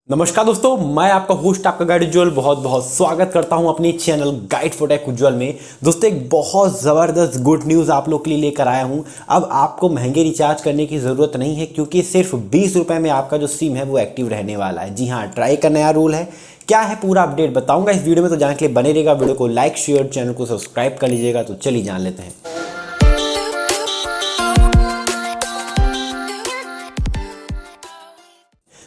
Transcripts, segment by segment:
नमस्कार दोस्तों, मैं आपका होस्ट आपका गाइड उज्ज्वल बहुत बहुत स्वागत करता हूं अपने चैनल गाइड फॉर टेक उज्ज्वल में। दोस्तों एक बहुत ज़बरदस्त गुड न्यूज़ आप लोग के लिए लेकर आया हूं। अब आपको महंगे रिचार्ज करने की ज़रूरत नहीं है क्योंकि सिर्फ 20 रुपये में आपका जो सिम है वो एक्टिव रहने वाला है। जी हाँ, ट्राई का नया रूल है। क्या है पूरा अपडेट बताऊँगा इस वीडियो में, तो जानने के लिए बने रहेगा। वीडियो को लाइक शेयर चैनल को सब्सक्राइब कर लीजिएगा। तो चलिए जान लेते हैं।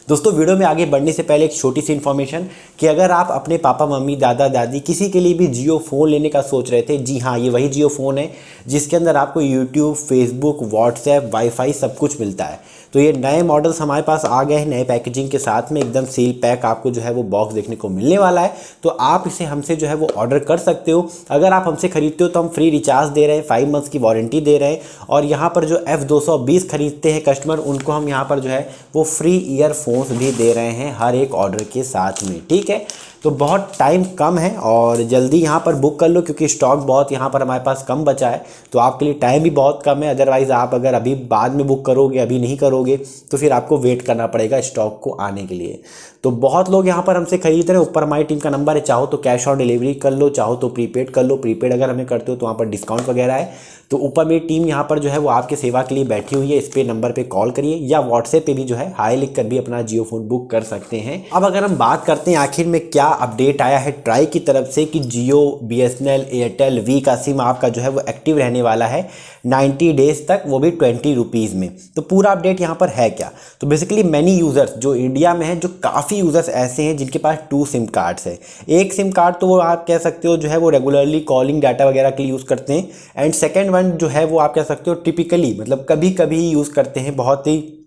दोस्तों वीडियो में आगे बढ़ने से पहले एक छोटी सी इन्फॉर्मेशन कि अगर आप अपने पापा मम्मी दादा दादी किसी के लिए भी जियो फ़ोन लेने का सोच रहे थे, जी हाँ ये वही जियो फ़ोन है जिसके अंदर आपको यूट्यूब, फेसबुक, व्हाट्सएप, वाईफाई सब कुछ मिलता है। तो ये नए मॉडल्स हमारे पास आ गए हैं नए पैकेजिंग के साथ में, एकदम सील पैक आपको जो है वो बॉक्स देखने को मिलने वाला है। तो आप इसे हमसे जो है वो ऑर्डर कर सकते हो। अगर आप हमसे खरीदते हो तो हम फ्री रिचार्ज दे रहे हैं, 5 मंथ्स की वारंटी दे रहे हैं। और यहाँ पर जो F220 खरीदते हैं कस्टमर, उनको हम यहाँ पर जो है वो फ्री ईयरफोन्स भी दे रहे हैं हर एक ऑर्डर के साथ में। ठीक है, तो बहुत टाइम कम है और जल्दी यहाँ पर बुक कर लो क्योंकि स्टॉक बहुत यहाँ पर हमारे पास कम बचा है। तो आपके लिए टाइम भी बहुत कम है। अदरवाइज़ आप अगर अभी बाद में बुक करोगे, अभी नहीं करोगे, तो फिर आपको वेट करना पड़ेगा स्टॉक को आने के लिए। तो बहुत लोग यहाँ पर हमसे खरीद रहे हैं। ऊपर हमारी टीम का नंबर है, चाहो तो कैश ऑन डिलीवरी कर लो, चाहो तो प्रीपेड कर लो। प्रीपेड अगर हमें करते हो तो वहाँ पर डिस्काउंट वगैरह है। तो ऊपर मेरी टीम यहाँ पर जो है वो आपके सेवा के लिए बैठी हुई है। इस पे नंबर पे कॉल करिए या व्हाट्सएप पे भी जो है हाई लिख कर भी अपना जियो फोन बुक कर सकते हैं। अब अगर हम बात करते हैं आखिर में क्या अपडेट आया है ट्राई की तरफ से कि जियो, BSNL, एयरटेल, वी का सिम आपका जो है वो एक्टिव रहने वाला है 90 डेज तक, वो भी 20 रुपीज़ में। तो पूरा अपडेट यहाँ पर है क्या, तो बेसिकली मैनी यूज़र्स जो इंडिया में हैं, जो काफ़ी यूज़र्स ऐसे हैं जिनके पास 2 सिम कार्ड्स है। एक सिम कार्ड तो वो आप कह सकते हो जो है वो रेगुलरली कॉलिंग डाटा वगैरह के लिए यूज़ करते हैं, एंड सेकेंड वन जो है वो आप कह सकते हो टिपिकली मतलब कभी कभी यूज़ करते हैं, बहुत ही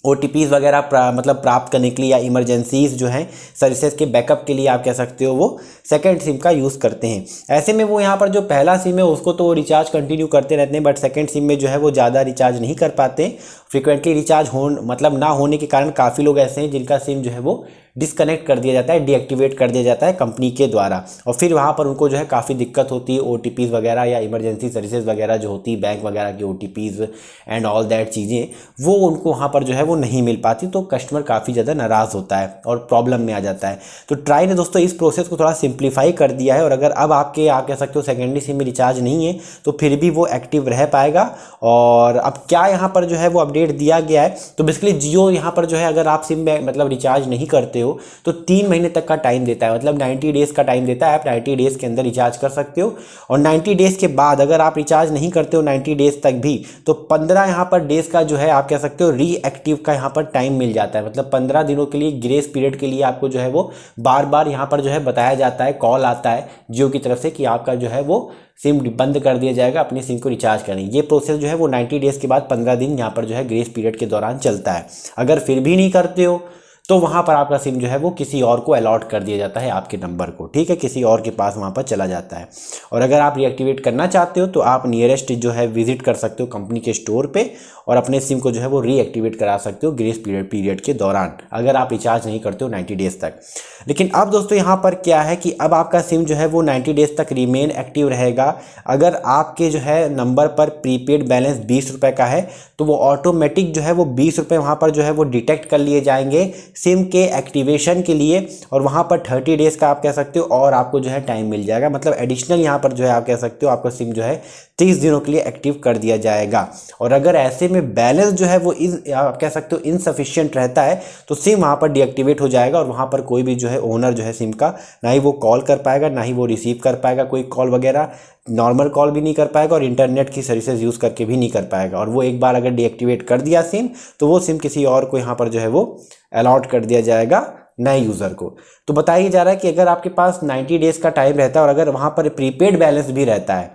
OTPs वगैरह मतलब प्राप्त करने के लिए या इमरजेंसीज जो हैं सर्विसेज के बैकअप के लिए आप कह सकते हो वो सेकंड सिम का यूज़ करते हैं। ऐसे में वो यहाँ पर जो पहला सिम है उसको तो वो रिचार्ज कंटिन्यू करते रहते हैं, बट सेकंड सिम में जो है वो ज़्यादा रिचार्ज नहीं कर पाते। फ्रिक्वेंटली रिचार्ज मतलब ना होने के कारण काफ़ी लोग ऐसे हैं जिनका सिम जो है वो डिस्कनेक्ट कर दिया जाता है, डीएक्टिवेट कर दिया जाता है कंपनी के द्वारा, और फिर वहाँ पर उनको जो है काफ़ी दिक्कत होती है। OTPs वगैरह या इमरजेंसी सर्विसेज वगैरह जो होती है, बैंक वगैरह की OTPs एंड ऑल दैट चीज़ें, वो उनको वहाँ पर जो है वो नहीं मिल पाती। तो कस्टमर काफ़ी ज़्यादा नाराज़ होता है और प्रॉब्लम में आ जाता है। तो ट्राई ने दोस्तों इस प्रोसेस को थोड़ा सिंप्लीफाई कर दिया है, और अगर अब आप कह सकते हो सेकेंडरी सिम में रिचार्ज नहीं है तो फिर भी वो एक्टिव रह पाएगा। और अब क्या यहाँ पर जो है वो अपडेट दिया गया है, तो बेसिकली जियो यहाँ पर जो है अगर आप सिम में मतलब रिचार्ज नहीं करते हो तो 3 महीने तक का टाइम देता है, मतलब 90 डेज का टाइम देता है। आप 90 डेज के अंदर रिचार्ज कर सकते हो, और 90 डेज के बाद अगर आप रिचार्ज नहीं करते हो 90 डेज तक भी, तो 15 यहाँ पर डेज का जो है आप कह सकते हो रीएक्टिव का यहाँ पर टाइम मिल जाता है। मतलब 15 दिनों के लिए ग्रेस पीरियड के लिए आपको जो है वो बार बार यहाँ पर जो है बताया जाता है, कॉल आता है जियो की तरफ से कि आपका जो है वो सिम बंद कर दिया जाएगा, अपनी सिम को रिचार्ज करनी। ये प्रोसेस जो है वो 90 डेज के बाद 15 दिन यहाँ पर जो है ग्रेस पीरियड के दौरान चलता है। अगर फिर भी नहीं करते हो तो वहाँ पर आपका सिम जो है वो किसी और को अलॉट कर दिया जाता है, आपके नंबर को, ठीक है, किसी और के पास वहाँ पर चला जाता है। और अगर आप रीएक्टिवेट करना चाहते हो तो आप नियरेस्ट जो है विजिट कर सकते हो कंपनी के स्टोर पे, और अपने सिम को जो है वो रीएक्टिवेट करा सकते हो ग्रेस पीरियड के दौरान, अगर आप रिचार्ज नहीं करते हो 90 डेज तक। लेकिन अब दोस्तों यहाँ पर क्या है कि अब आपका सिम जो है वो 90 डेज तक रिमेन एक्टिव रहेगा। अगर आपके जो है नंबर पर प्रीपेड बैलेंस 20 रुपये का है तो वो ऑटोमेटिक जो है वो 20 रुपये वहाँ पर जो है वो डिटेक्ट कर लिए जाएंगे सिम के एक्टिवेशन के लिए, और वहाँ पर 30 डेज का आप कह सकते हो और आपको जो है टाइम मिल जाएगा। मतलब एडिशनल यहाँ पर जो है आप कह सकते हो आपका सिम जो है 30 दिनों के लिए एक्टिव कर दिया जाएगा। और अगर ऐसे में बैलेंस जो है वो आप कह सकते हो इनसफिशिएंट रहता है तो सिम वहाँ पर डीएक्टिवेट हो जाएगा, और वहाँ पर कोई भी जो है ओनर जो है सिम का ना ही वो कॉल कर पाएगा, ना ही वो रिसीव कर पाएगा कोई कॉल वगैरह, नॉर्मल कॉल भी नहीं कर पाएगा, और इंटरनेट की सर्विसेज यूज़ करके भी नहीं कर पाएगा। और वो एक बार अगर डीएक्टिवेट कर दिया सिम तो वो सिम किसी और को यहाँ पर जो है वो अलॉट कर दिया जाएगा नए यूज़र को। तो बताया जा रहा है कि अगर आपके पास 90 डेज का टाइम रहता है और अगर वहाँ पर प्रीपेड बैलेंस भी रहता है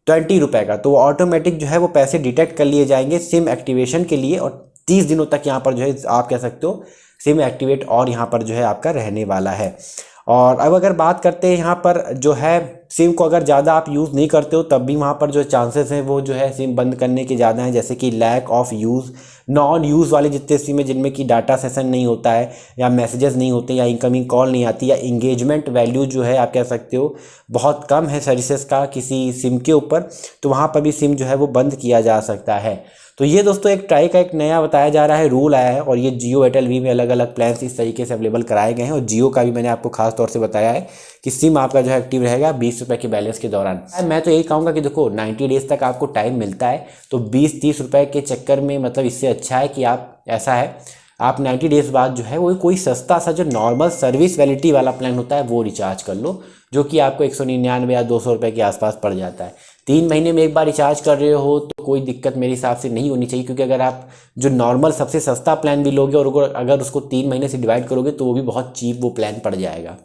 20 रुपये का, तो वो ऑटोमेटिक जो है वो पैसे डिटेक्ट कर लिए जाएंगे सिम एक्टिवेशन के लिए, और 30 दिनों तक यहाँ पर जो है आप कह सकते हो सिम एक्टिवेट और यहाँ पर जो है आपका रहने वाला है। और अब अगर बात करते हैं यहाँ पर जो है सिम को अगर ज़्यादा आप यूज़ नहीं करते हो तब भी वहाँ पर जो चांसेस हैं वो जो है सिम बंद करने के ज़्यादा हैं, जैसे कि lack of use, non use वाले जितने सिम है जिनमें कि डाटा सेशन नहीं होता है या मैसेजेस नहीं होते या इनकमिंग कॉल नहीं आती या इंगेजमेंट वैल्यू जो है आप कह सकते हो बहुत कम है सर्विसेज का किसी सिम के ऊपर, तो वहाँ पर भी सिम जो है वो बंद किया जा सकता है। तो ये दोस्तों एक ट्राई का एक नया बताया जा रहा है, रूल आया है, और ये जियो एयरटेल वी में अलग अलग प्लान्स इस तरीके से अवेलेबल कराए गए हैं। और जियो का भी मैंने आपको खास तौर से बताया है कि सिम आपका जो है एक्टिव रहेगा 20 रुपये के बैलेंस के दौरान। मैं तो यही कहूँगा कि देखो 90 डेज तक आपको टाइम मिलता है, तो 20-30 रुपये के चक्कर में मतलब इससे अच्छा है कि आप, ऐसा है आप 90 डेज बाद जो है वो कोई सस्ता सा जो नॉर्मल सर्विस वैलिडिटी वाला प्लान होता है वो रिचार्ज कर लो, जो कि आपको 199 या 200 रुपये के आसपास पड़ जाता है। 3 महीने में एक बार रिचार्ज कर रहे हो तो कोई दिक्कत मेरे हिसाब से नहीं होनी चाहिए, क्योंकि अगर आप जो नॉर्मल सबसे सस्ता प्लान भी लोगे और अगर उसको 3 महीने से डिवाइड करोगे तो वो भी बहुत चीप वो प्लान पड़ जाएगा।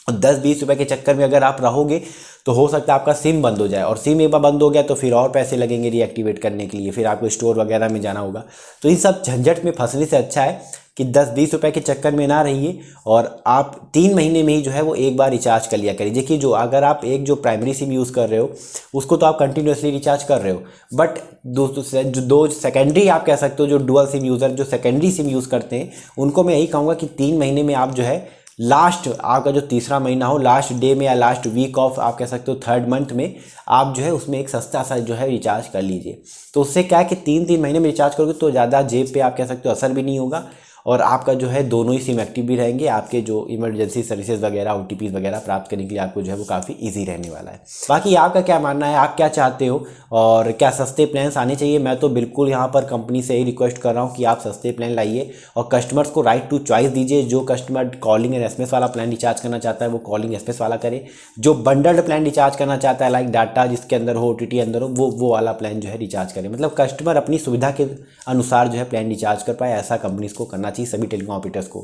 और 10-20 रुपये के चक्कर में अगर आप रहोगे तो हो सकता है आपका सिम बंद हो जाए, और सिम एक बार बंद हो गया तो फिर और पैसे लगेंगे रीएक्टिवेट करने के लिए, फिर आपको स्टोर वगैरह में जाना होगा। तो इन सब झंझट में फंसने से अच्छा है कि 10-20 रुपये के चक्कर में ना रहिए, और आप 3 महीने में ही जो है वो एक बार रिचार्ज कर लिया करिए। देखिए जो अगर आप एक जो प्राइमरी सिम यूज़ कर रहे हो उसको तो आप कंटिन्यूसली रिचार्ज कर रहे हो, बट दो सेकेंडरी आप कह सकते हो, जो डुअल सिम यूज़र जो सेकेंडरी सिम यूज़ करते हैं उनको मैं यही कहूँगा कि 3 महीने में आप जो है लास्ट आपका जो तीसरा महीना हो, लास्ट डे में या लास्ट वीक ऑफ आप कह सकते हो 3rd मंथ में, आप जो है उसमें एक सस्ता सा जो है रिचार्ज कर लीजिए। तो उससे क्या है कि 3-3 महीने में रिचार्ज करोगे तो ज़्यादा जेब पे आप कह सकते हो असर भी नहीं होगा, और आपका जो है दोनों ही सिम एक्टिव भी रहेंगे। आपके जो इमरजेंसी सर्विसेज वगैरह OTPs वगैरह प्राप्त करने के लिए आपको जो है वो काफ़ी ईजी रहने वाला है। बाकी आपका क्या मानना है, आप क्या चाहते हो और क्या सस्ते प्लान्स आने चाहिए? मैं तो बिल्कुल यहाँ पर कंपनी से ही रिक्वेस्ट कर रहा हूँ कि आप सस्ते प्लान लाइए और कस्टमर्स को राइट टू चॉइस दीजिए। जो कस्टमर कॉलिंग एंड SMS वाला प्लान रिचार्ज करना चाहता है वो कॉलिंग SMS वाला करे, जो बंडल्ड प्लान रिचार्ज करना चाहता है लाइक डाटा जिसके अंदर हो OTT अंदर हो वो वाला प्लान जो है रिचार्ज करे। मतलब कस्टमर अपनी सुविधा के अनुसार जो है प्लान रिचार्ज कर पाए, ऐसा कंपनीज को करना चाहिए, सभी टेलीकॉम ऑपरेटर्स को।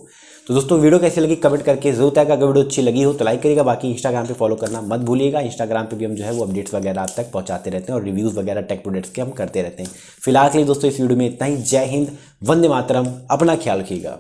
तो दोस्तों वीडियो कैसी लगी कमेंट करके जरूर बताइएगा। अगर वीडियो अच्छी लगी हो तो लाइक करिएगा। बाकी इंस्टाग्राम पे फॉलो करना मत भूलिएगा। इंस्टाग्राम पे भी हम जो है वो अपडेट्स वगैरह आप तक पहुंचाते रहते हैं और रिव्यूज़ वगैरह टेक प्रोडक्ट्स के हम करते रहते हैं। फिलहाल के लिए दोस्तों इस वीडियो में इतना ही। जय हिंद, वंदे मातरम, अपना ख्याल रखिएगा।